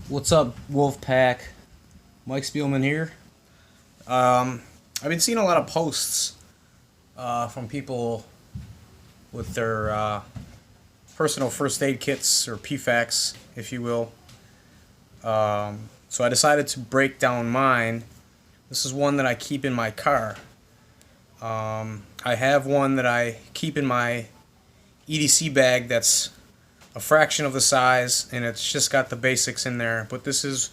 What's up, Wolfpack? Mike Spielman here. I've been seeing a lot of posts from people with their personal first aid kits, or PFAKs, if you will. So I decided to break down mine. This is one that I keep in my car. I have one that I keep in my EDC bag that's a fraction of the size, and it's just got the basics in there. But this is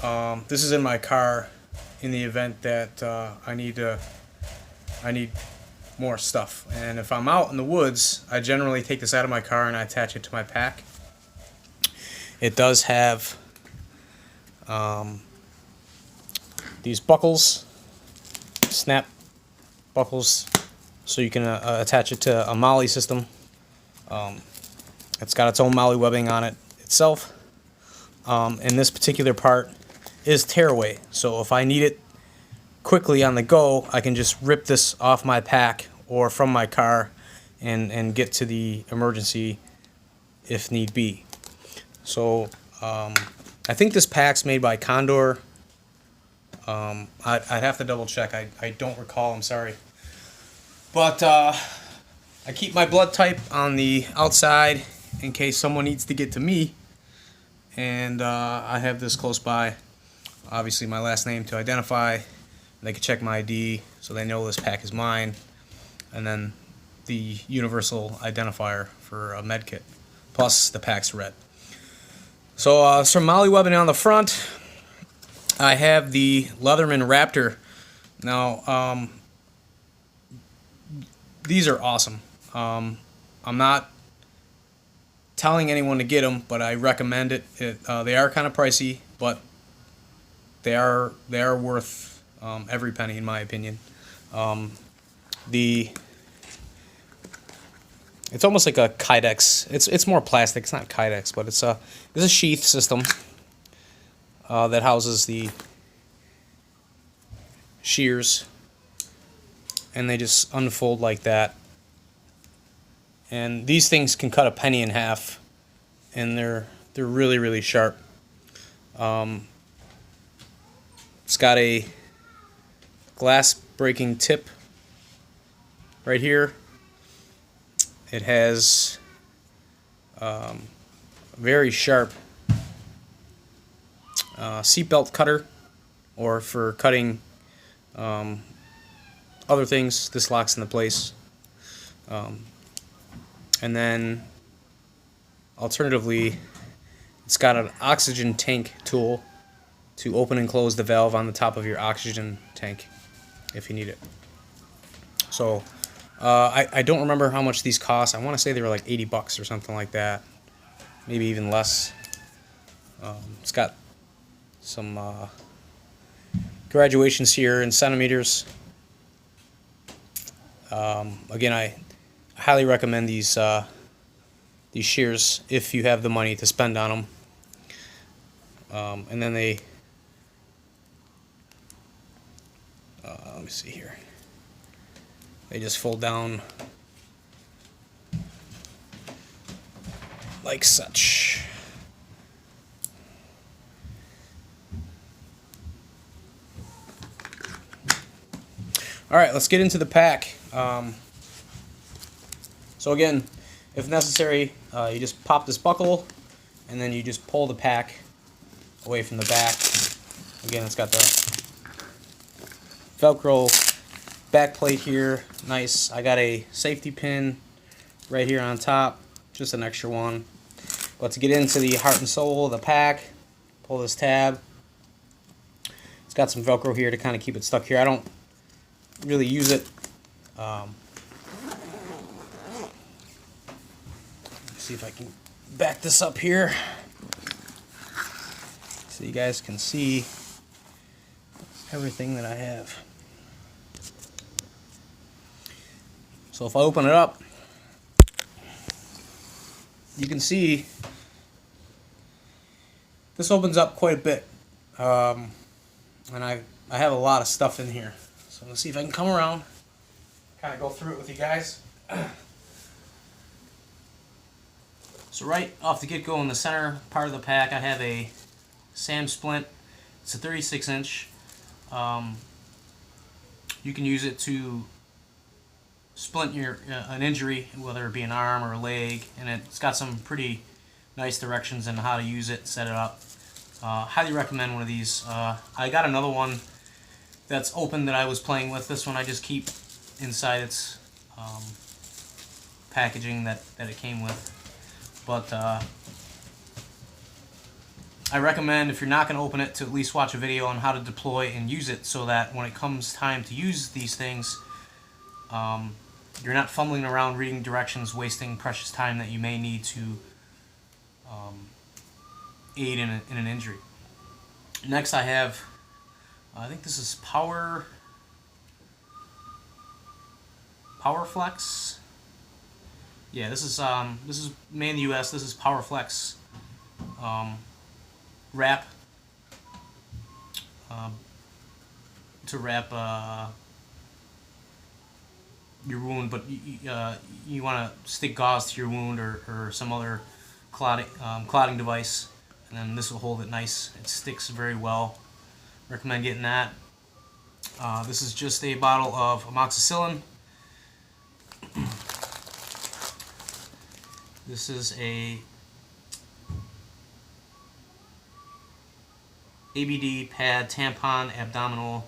in my car in the event that I need more stuff. And if I'm out in the woods, I generally take this out of my car and I attach it to my pack. It does have these buckles, snap buckles, so you can attach it to a MOLLE system. It's got its own MOLLE webbing on it itself. And this particular part is tearaway, so if I need it quickly on the go, I can just rip this off my pack or from my car and get to the emergency if need be. So I think this pack's made by Condor. I'd have to double check. I don't recall, I'm sorry. But I keep my blood type on the outside in case someone needs to get to me. And I have this close by. Obviously my last name to identify. They can check my ID so they know this pack is mine. And then the universal identifier for a med kit. Plus the pack's red. So some MOLLE webbing on the front. I have the Leatherman Raptor. Now, these are awesome. I'm not telling anyone to get them, but I recommend it. They are kind of pricey, but they are worth every penny, in my opinion. It's almost like a Kydex. It's more plastic. It's not Kydex, but it's a sheath system that houses the shears, and they just unfold like that. And these things can cut a penny in half, and they're really, really sharp. It's got a glass breaking tip right here. It has a very sharp seatbelt cutter, or for cutting other things. This locks into place. And then alternatively, it's got an oxygen tank tool to open and close the valve on the top of your oxygen tank if you need it. So I don't remember how much these cost. I want to say they were like $80 or something like that, maybe even less. It's got some graduations here in centimeters. Again, I highly recommend these shears if you have the money to spend on them. And then they, let me see here. They just fold down like such. All right, let's get into the pack. So again, if necessary, you just pop this buckle, and then you just pull the pack away from the back. Again, it's got the Velcro back plate here. Nice. I got a safety pin right here on top, just an extra one. But to get into the heart and soul of the pack, pull this tab. It's got some Velcro here to kind of keep it stuck here. I don't really use it. See if I can back this up here so you guys can see everything that I have. So if I open it up, you can see this opens up quite a bit, and I have a lot of stuff in here. So let's see if I can come around, kind of go through it with you guys. So right off the get-go in the center part of the pack, I have a SAM splint. It's a 36-inch. You can use it to splint an injury, whether it be an arm or a leg, and it's got some pretty nice directions on how to use it, set it up. Highly recommend one of these. I got another one that's open that I was playing with. This one I just keep inside its packaging that it came with. But I recommend, if you're not going to open it, to at least watch a video on how to deploy and use it, so that when it comes time to use these things, you're not fumbling around reading directions, wasting precious time that you may need to aid in an injury. Next I have, I think this is PowerFlex. Yeah, this is made in the U.S. This is PowerFlex wrap to wrap your wound, but you want to stick gauze to your wound or some other clotting device, and then this will hold it nice. It sticks very well. Recommend getting that. This is just a bottle of amoxicillin. This is a ABD pad, tampon, abdominal,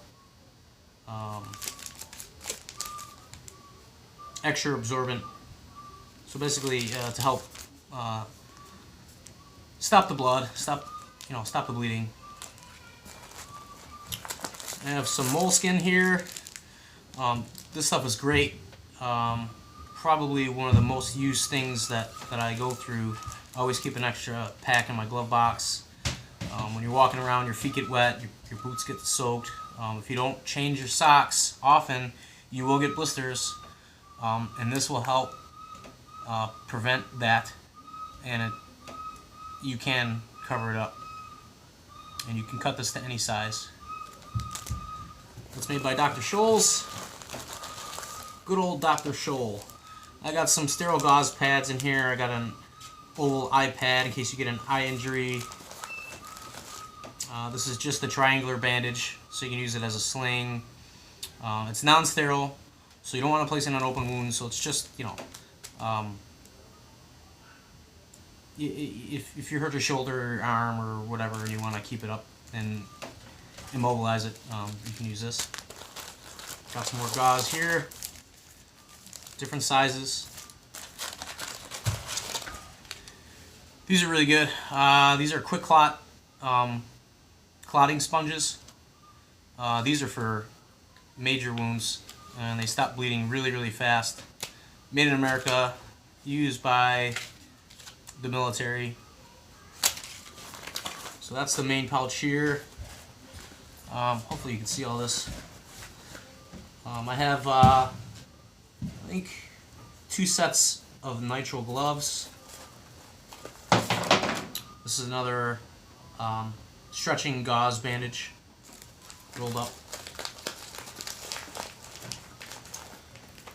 extra absorbent. So basically, to help stop the blood, stop the bleeding. I have some moleskin here. This stuff is great. Probably one of the most used things that I go through. I always keep an extra pack in my glove box. When you're walking around, your feet get wet, your boots get soaked. If you don't change your socks often, you will get blisters, and this will help prevent that, and you can cover it up. And you can cut this to any size. It's made by Dr. Scholl's. Good old Dr. Scholl. I got some sterile gauze pads in here. I got an oval eye pad in case you get an eye injury. This is just a triangular bandage, so you can use it as a sling. It's non-sterile, so you don't want to place it on open wounds. So it's just, if you hurt your shoulder or arm or whatever, and you want to keep it up and immobilize it, you can use this. Got some more gauze here, different sizes. These are really good. These are quick clot clotting sponges. These are for major wounds, and they stop bleeding really, really fast. Made in America, used by the military. So that's the main pouch here. Hopefully you can see all this. I have, I think, 2 sets of nitrile gloves. This is another stretching gauze bandage rolled up.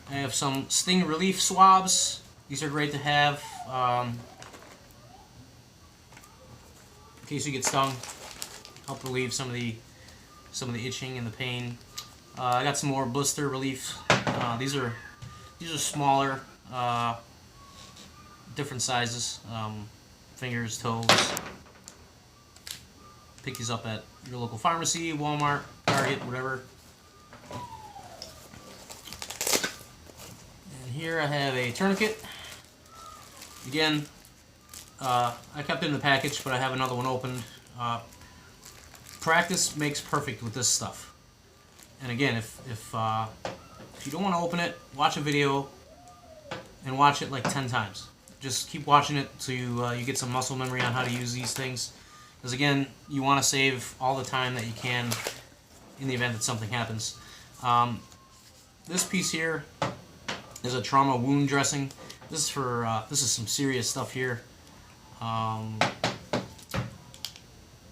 I have some sting relief swabs. These are great to have in case you get stung. Help relieve some of the itching and the pain. I got some more blister relief. These are smaller, different sizes, fingers, toes. Pick these up at your local pharmacy, Walmart, Target, whatever. And here I have a tourniquet. Again, I kept it in the package, but I have another one opened. Practice makes perfect with this stuff. And again, if you don't want to open it, watch a video and watch it like 10 times. Just keep watching it so you get some muscle memory on how to use these things. Because again, you want to save all the time that you can in the event that something happens. This piece here is a trauma wound dressing. This is for this is some serious stuff here.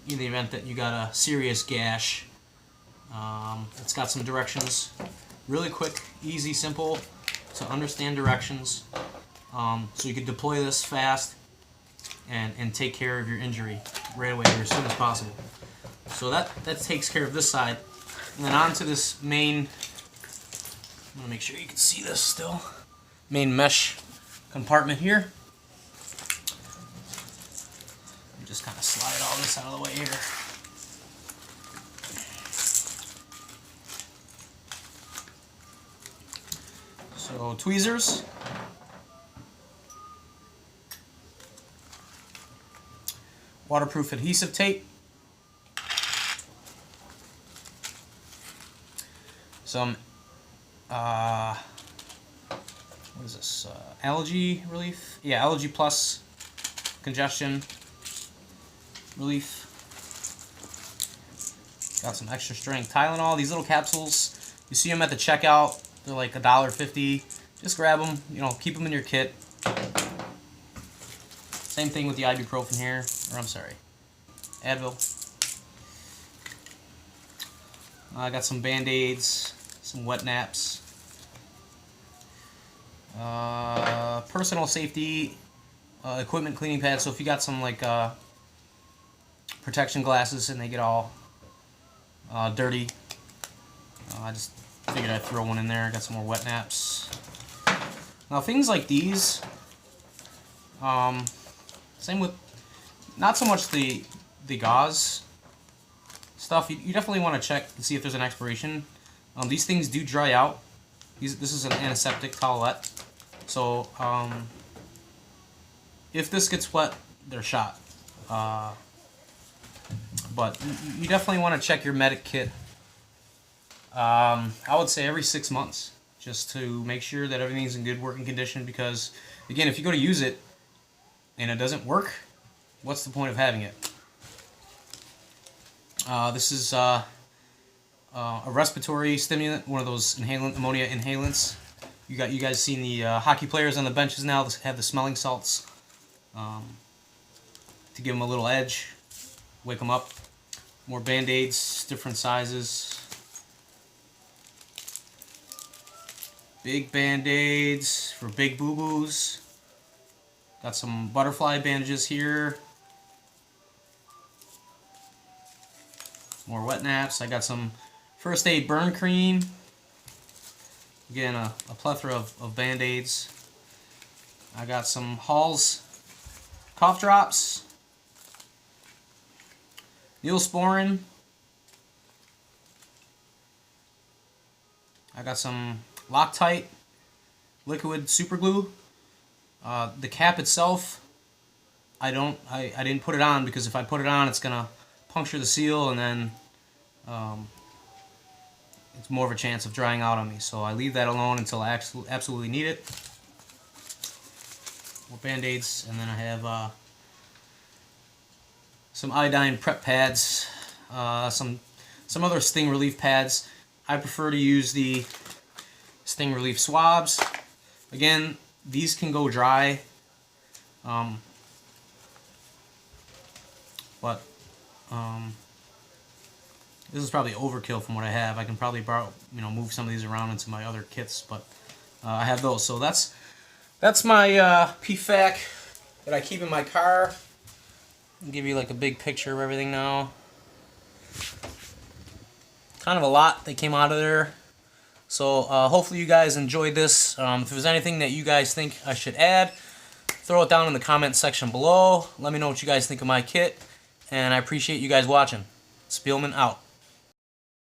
In the event that you got a serious gash, it's got some directions. Really quick, easy, simple to understand directions. So you can deploy this fast and take care of your injury. right away here as soon as possible. So that takes care of this side. And then on to this main, I'm gonna make sure you can see this still, main mesh compartment here. Just kind of slide all this out of the way here. So tweezers. Waterproof adhesive tape. Some, what is this? Allergy relief? Yeah, Allergy Plus congestion relief. Got some extra strength Tylenol. These little capsules, you see them at the checkout. They're like $1.50. Just grab them. You know, keep them in your kit. Same thing with the ibuprofen here, or I'm sorry, Advil. I got some Band-Aids, some wet naps, personal safety equipment cleaning pads. So if you got some like protection glasses and they get all dirty, I just figured I'd throw one in there. I got some more wet naps. Now things like these, same with, not so much the gauze stuff. You definitely want to check and see if there's an expiration. These things do dry out. This is an antiseptic towelette. So if this gets wet, they're shot. But you definitely want to check your medic kit. I would say every 6 months, just to make sure that everything's in good working condition. Because again, if you go to use it and it doesn't work, what's the point of having it? This is a respiratory stimulant, one of those ammonia inhalants. You guys seen the hockey players on the benches now that have the smelling salts to give them a little edge, wake them up. More Band-Aids, different sizes. Big Band-Aids for big boo-boos. Got some butterfly bandages here. More wet naps. I got some first aid burn cream. Again, a plethora of Band-Aids. I got some Hall's cough drops. Neosporin. I got some Loctite liquid super glue. The cap itself, I didn't put it on because if I put it on, it's gonna puncture the seal, and then it's more of a chance of drying out on me. So I leave that alone until I absolutely need it. More Band-Aids, and then I have some iodine prep pads, some other sting relief pads. I prefer to use the sting relief swabs. Again, these can go dry, but this is probably overkill from what I have. I can probably borrow, move some of these around into my other kits, but I have those. So that's my PFAK that I keep in my car. I'll give you like a big picture of everything now. Kind of a lot that came out of there. So hopefully you guys enjoyed this. If there's anything that you guys think I should add, throw it down in the comment section below. Let me know what you guys think of my kit. And I appreciate you guys watching. Spielman out.